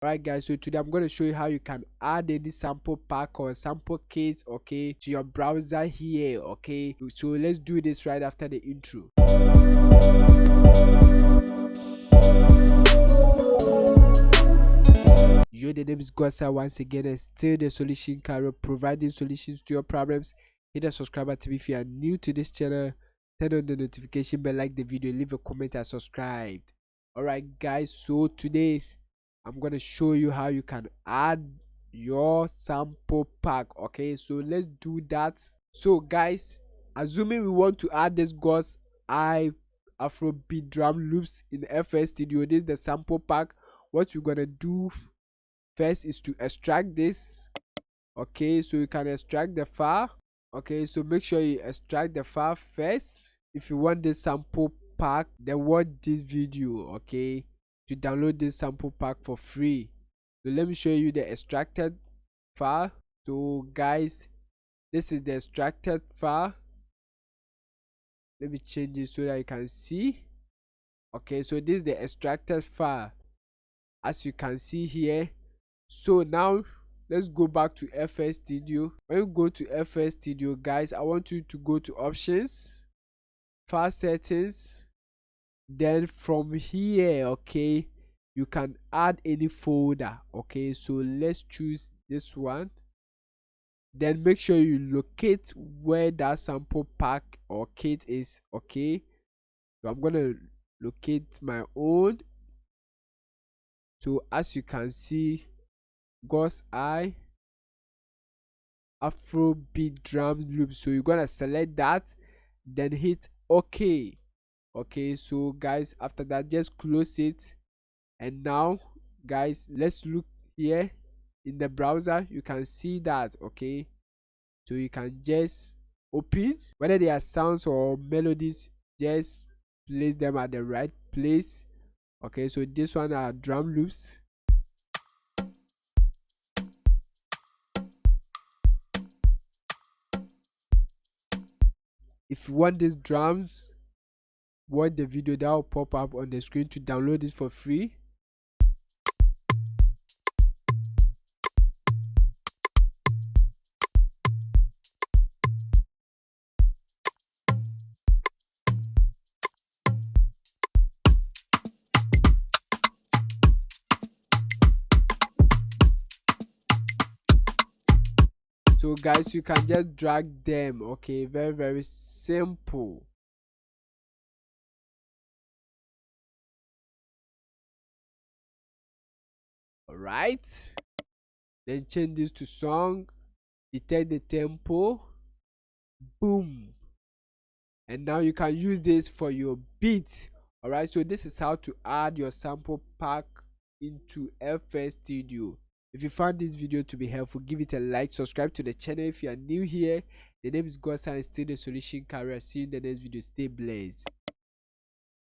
Alright guys, so today I'm going to show you how you can add any sample pack or sample kits, okay, to your browser here, okay. So let's do this right after the intro. Yo, the name is Gosa once again, and still the solution carrier, providing solutions to your problems. Hit the subscribe button if you are new to this channel. Turn on the notification bell, like the video, leave a comment and subscribe. Alright guys, so today I'm gonna show you how you can add your sample pack, okay. So let's do that. So guys, assuming we want to add this God's Eye Afrobeat drum loops in FLSTUDIO, this is the sample pack. What you're gonna do first is to extract this, okay. So you can extract the file, okay. So make sure you extract the file first. If you want this sample pack, then watch this video, okay, to download this sample pack for free. So let me show you the extracted file. So guys, this is the extracted file. Let me change it so that you can see. Okay, so this is the extracted file, as you can see here. So now let's go back to FLSTUDIO. When you go to FLSTUDIO, guys, I want you to go to options, file settings. Then from here, okay, you can add any folder, okay. So let's choose this one. Then make sure you locate where that sample pack or kit is, okay. So I'm gonna locate my own. So as you can see, God's Eye Afrobeat drum loop. So you're gonna select that, then hit OK. Okay, so guys, after that, just close it. And now guys, let's look here in the browser. You can see that, okay. So you can just open, whether they are sounds or melodies, just place them at the right place, okay. So this one are drum loops. If you want these drums, watch the video that will pop up on the screen to download it for free. So guys, you can just drag them, okay. Very simple. Alright, then change this to song, detect the tempo, boom, and now you can use this for your beat. Alright, so this is how to add your sample pack into FLSTUDIO. If you found this video to be helpful, give it a like, subscribe to the channel if you are new here. The name is Godson, still the solution carrier. See you in the next video. Stay blessed.